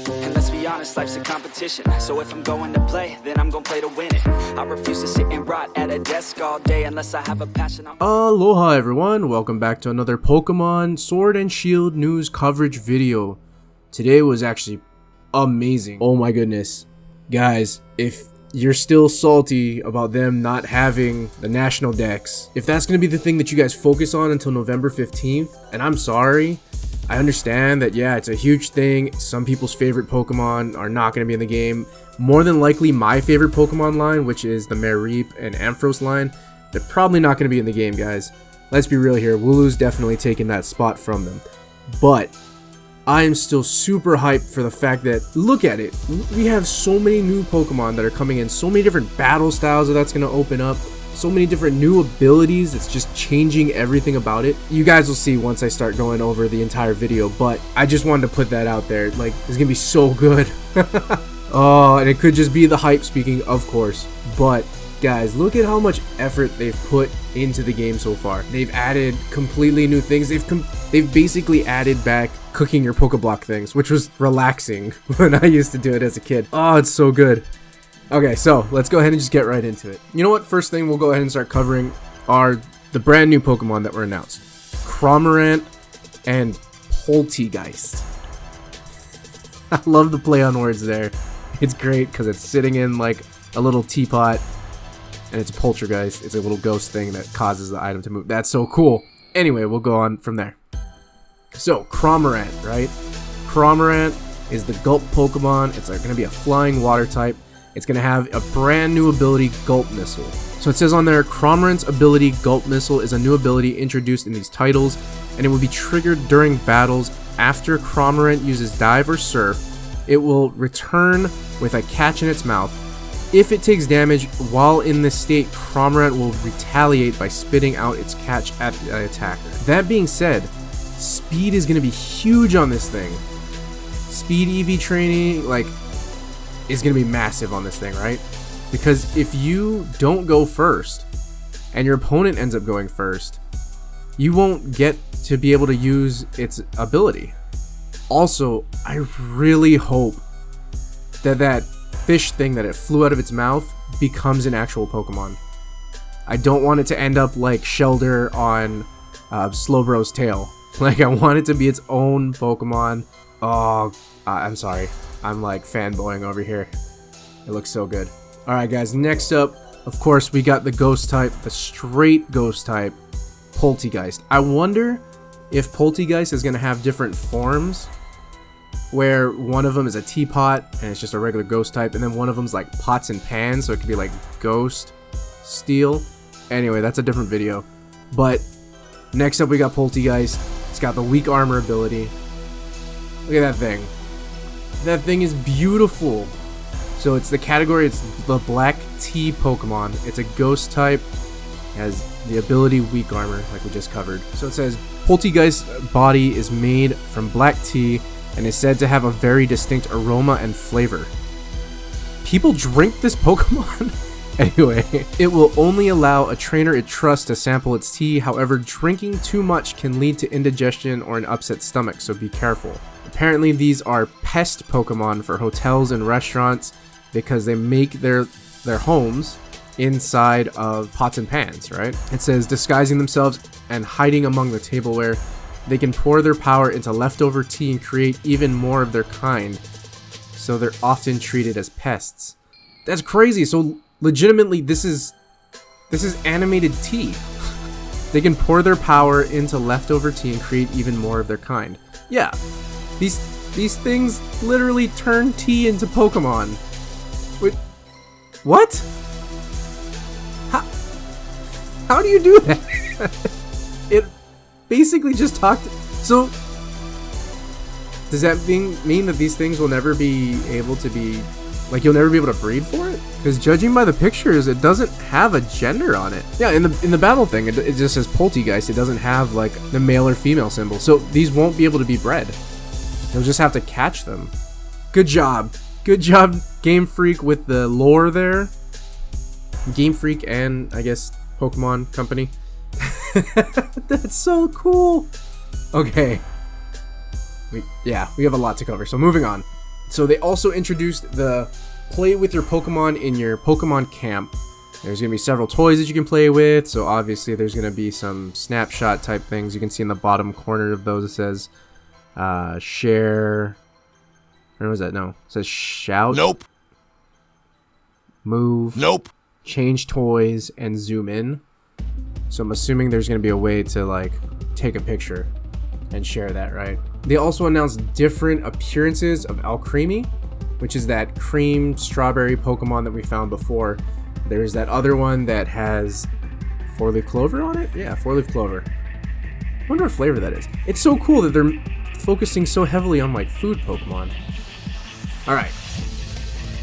And let's be honest, life's a competition. So if I'm going to play, then I'm gonna play to win it. I refuse to sit and rot at a desk all day unless I have a passion. Aloha everyone, welcome back to another Pokemon Sword and Shield news coverage video. Today was actually amazing. Oh my goodness. Guys, if you're still salty about them not having the national dex, if that's going to be the thing that you guys focus on until November 15th, and I'm sorry, I understand that, yeah, it's a huge thing. Some people's favorite Pokemon are not going to be in the game. More than likely, my favorite Pokemon line, which is the Mareep and Ampharos line, they're probably not going to be in the game, guys. Let's be real here. Wooloo's definitely taking that spot from them. But I am still super hyped for the fact that, look at it, we have so many new Pokemon that are coming in, so many different battle styles that's going to open up, so many different new abilities. It's just changing everything about it. You guys will see once I start going over the entire video, but I just wanted to put that out there. Like, it's going to be so good. Oh, and it could just be the hype speaking, of course, but guys, look at how much effort they've put into the game so far. They've added completely new things. They've basically added back cooking your Pokeblock things, which was relaxing when I used to do it as a kid. Oh, it's so good. Okay, so let's go ahead and just get right into it. You know what? First thing we'll go ahead and start covering are the brand new Pokemon that were announced. Cramorant and Polteageist. I love the play on words there. It's great because it's sitting in like a little teapot. And it's a poltergeist. It's a little ghost thing that causes the item to move. That's so cool. Anyway, we'll go on from there. So, Cramorant, right? Cramorant is the Gulp Pokemon. It's going to be a flying water type. It's going to have a brand new ability, Gulp Missile. So it says on there, Cramorant's ability, Gulp Missile, is a new ability introduced in these titles, and it will be triggered during battles. After Cramorant uses Dive or Surf, it will return with a catch in its mouth. If it takes damage while in this state, Cramorant will retaliate by spitting out its catch at the attacker. That being said, speed is going to be huge on this thing. Speed EV training, like, is going to be massive on this thing, right? Because if you don't go first, and your opponent ends up going first, you won't get to be able to use its ability. Also, I really hope that fish thing that it flew out of its mouth becomes an actual Pokemon. I don't want it to end up like Shelder on Slowbro's tail. Like, I want it to be its own Pokemon. Oh, I'm sorry. I'm like fanboying over here. It looks so good. Alright guys, next up, of course, we got the ghost type, the straight ghost type, Polteageist. I wonder if Polteageist is going to have different forms, where one of them is a teapot and it's just a regular ghost type, and then one of them's like pots and pans, so it could be like ghost steel. Anyway, that's a different video. But next up we got Polteageist. It's got the weak armor ability. Look at that thing. That thing is beautiful. So it's the category, it's the black tea Pokemon. It's a ghost type. It has the ability weak armor, like we just covered. So it says Polteageist's body is made from black tea and is said to have a very distinct aroma and flavor. People drink this Pokemon? Anyway, it will only allow a trainer it trusts to sample its tea. However, drinking too much can lead to indigestion or an upset stomach, so be careful. Apparently, these are pest Pokemon for hotels and restaurants because they make their homes inside of pots and pans, right? It says disguising themselves and hiding among the tableware. They can pour their power into leftover tea and create even more of their kind, so they're often treated as pests. That's crazy. So legitimately, this is animated tea. They can pour their power into leftover tea and create even more of their kind. Yeah, these things literally turn tea into Pokemon. Wait, what? How do you do that? It basically just talked. So does that mean that these things will never be able to be, like, you'll never be able to breed for it? Because judging by the pictures, it doesn't have a gender on it. Yeah, in the battle thing, it just says Polteageist. It doesn't have like the male or female symbol. So these won't be able to be bred. You'll just have to catch them. Good job. Good job, Game Freak, with the lore there. Game Freak and, I guess, Pokemon Company. That's so cool. Okay. We have a lot to cover, so moving on. So they also introduced the play with your Pokemon in your Pokemon camp. There's going to be several toys that you can play with. So obviously there's going to be some snapshot type things. You can see in the bottom corner of those it says share. Where was that? No. It says shout. Nope. Move. Nope. Change toys and zoom in. So I'm assuming there's going to be a way to like take a picture and share that, right? They also announced different appearances of Alcremie, which is that cream strawberry Pokemon that we found before. There's that other one that has 4-leaf clover on it. Yeah, 4-leaf clover. I wonder what flavor that is. It's so cool that they're focusing so heavily on like food Pokemon. All right.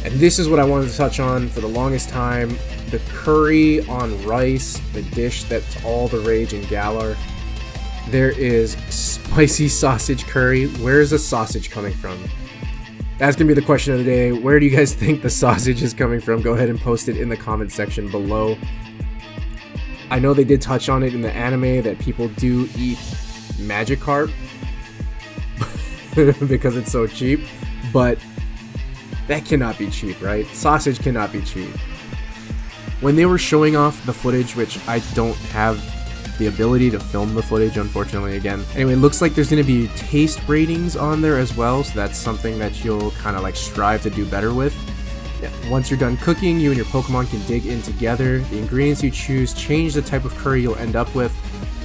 And this is what I wanted to touch on for the longest time. The curry on rice, the dish that's all the rage in Galar. There is spicy sausage curry. Where is the sausage coming from? That's going to be the question of the day. Where do you guys think the sausage is coming from? Go ahead and post it in the comment section below. I know they did touch on it in the anime that people do eat Magikarp because it's so cheap, but that cannot be cheap, right? Sausage cannot be cheap. When they were showing off the footage, which I don't have the ability to film the footage, unfortunately, again. Anyway, it looks like there's going to be taste ratings on there as well, so that's something that you'll kind of like strive to do better with. Yeah. Once you're done cooking, you and your Pokemon can dig in together. The ingredients you choose change the type of curry you'll end up with.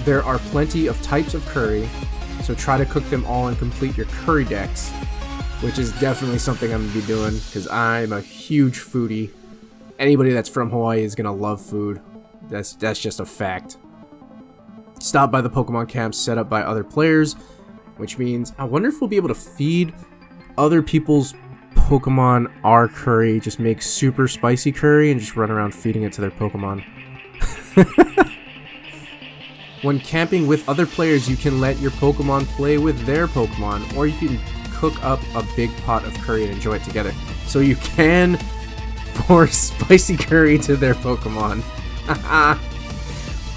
There are plenty of types of curry, so try to cook them all and complete your curry decks, which is definitely something I'm going to be doing because I'm a huge foodie. Anybody that's from Hawaii is going to love food. That's just a fact. Stop by the Pokemon camps set up by other players, which means I wonder if we'll be able to feed other people's Pokemon our curry, just make super spicy curry and just run around feeding it to their Pokemon. When camping with other players, you can let your Pokemon play with their Pokemon, or you can cook up a big pot of curry and enjoy it together. So you can force spicy curry to their Pokemon.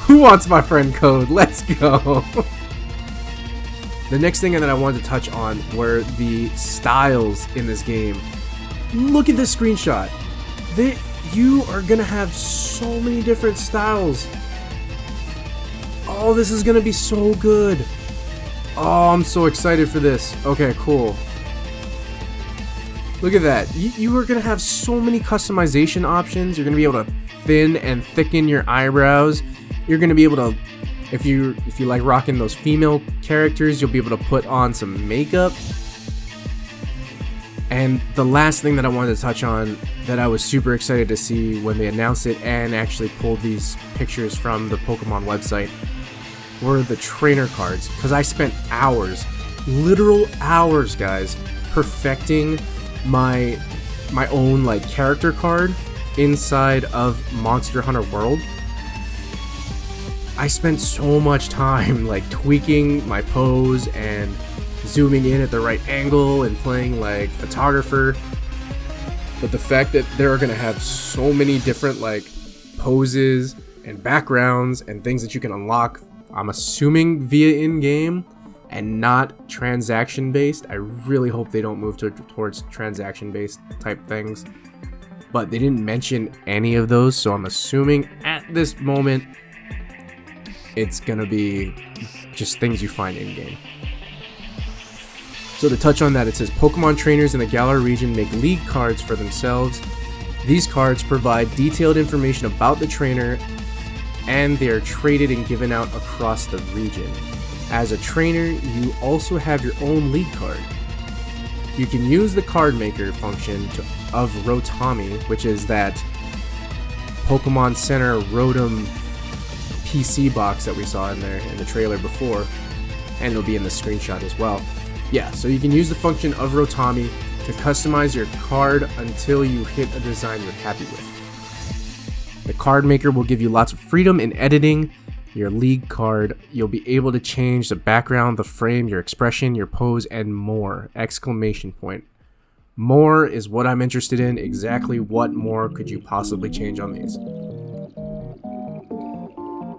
Who wants my friend code? Let's go. The next thing that I wanted to touch on were the styles in this game. Look at this screenshot. You are gonna have so many different styles. Oh, this is gonna be so good. Oh, I'm so excited for this. Okay, cool. Look at that. You are gonna have so many customization options. You're gonna be able to thin and thicken your eyebrows. You're gonna be able to, if you like rocking those female characters, you'll be able to put on some makeup. And the last thing that I wanted to touch on that I was super excited to see when they announced it and actually pulled these pictures from the Pokemon website were the trainer cards. Because I spent hours, literal hours, guys, perfecting my own like character card inside of Monster Hunter World. I spent so much time like tweaking my pose and zooming in at the right angle and playing like photographer. But the fact that they're gonna have so many different like poses and backgrounds and things that you can unlock, I'm assuming via in-game and not transaction-based. I really hope they don't move towards transaction-based type things. But they didn't mention any of those, so I'm assuming at this moment it's gonna be just things you find in-game. So to touch on that, it says Pokemon trainers in the Galar region make league cards for themselves. These cards provide detailed information about the trainer, and they are traded and given out across the region. As a trainer, you also have your own league card. You can use the card maker function of Rotami, which is that Pokemon Center Rotom PC box that we saw in there in the trailer before, and it'll be in the screenshot as well. Yeah, so you can use the function of Rotami to customize your card until you hit a design you're happy with. The card maker will give you lots of freedom in editing your league card. You'll be able to change the background, the frame, your expression, your pose, and more! Exclamation point. More is what I'm interested in. Exactly what more could you possibly change on these?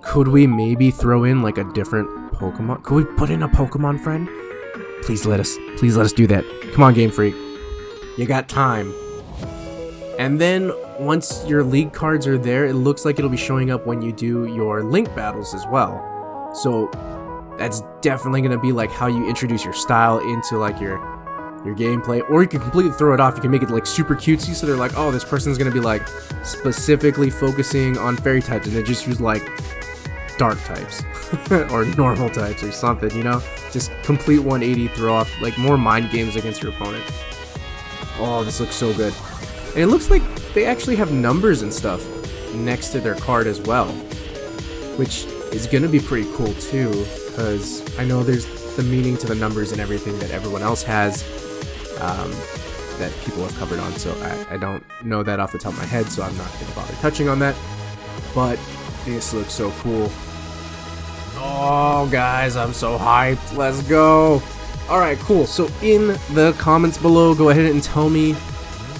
Could we maybe throw in like a different Pokemon? Could we put in a Pokemon friend? Please let us do that. Come on, Game Freak. You got time. And then once your league cards are there, it looks like it'll be showing up when you do your link battles as well. So that's definitely going to be like how you introduce your style into like your gameplay, or you can completely throw it off. You can make it like super cutesy, so they're like, oh, this person's going to be like specifically focusing on fairy types, and they just use like dark types or normal types or something, you know? Just complete 180, throw off like more mind games against your opponent. Oh, this looks so good. And it looks like they actually have numbers and stuff next to their card as well, which is going to be pretty cool too, because I know there's the meaning to the numbers and everything that everyone else has, that people have covered on, so I don't know that off the top of my head, so I'm not going to bother touching on that. But this looks so cool. Oh, guys, I'm so hyped. Let's go. Alright, cool. So in the comments below, go ahead and tell me,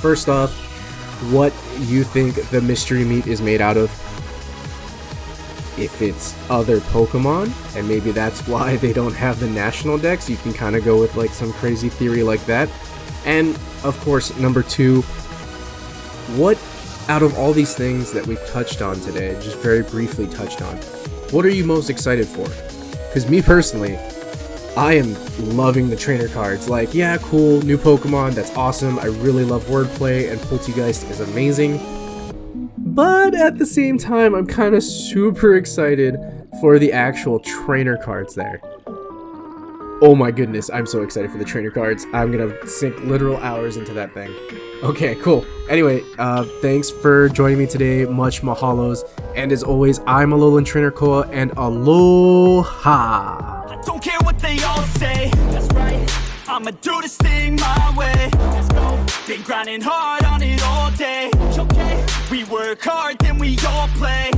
first off, what you think the mystery meat is made out of. If it's other Pokemon, and maybe that's why they don't have the national decks, you can kind of go with like some crazy theory like that. And of course, number 2, what out of all these things that we've touched on today, just very briefly touched on, what are you most excited for? Because me personally, I am loving the trainer cards. Like, yeah, cool, new Pokemon, that's awesome. I really love wordplay, and Poltegeist is amazing. But at the same time, I'm kind of super excited for the actual trainer cards there. Oh my goodness, I'm so excited for the trainer cards. I'm gonna sink literal hours into that thing. Okay, cool. Anyway, thanks for joining me today. Much mahalos. And as always, I'm Alolan Trainer Koa, and aloha! I don't care what they all say, that's right. I'ma do this thing my way. Let's go. Been grinding hard on it all day. Okay. We work hard, then we all play.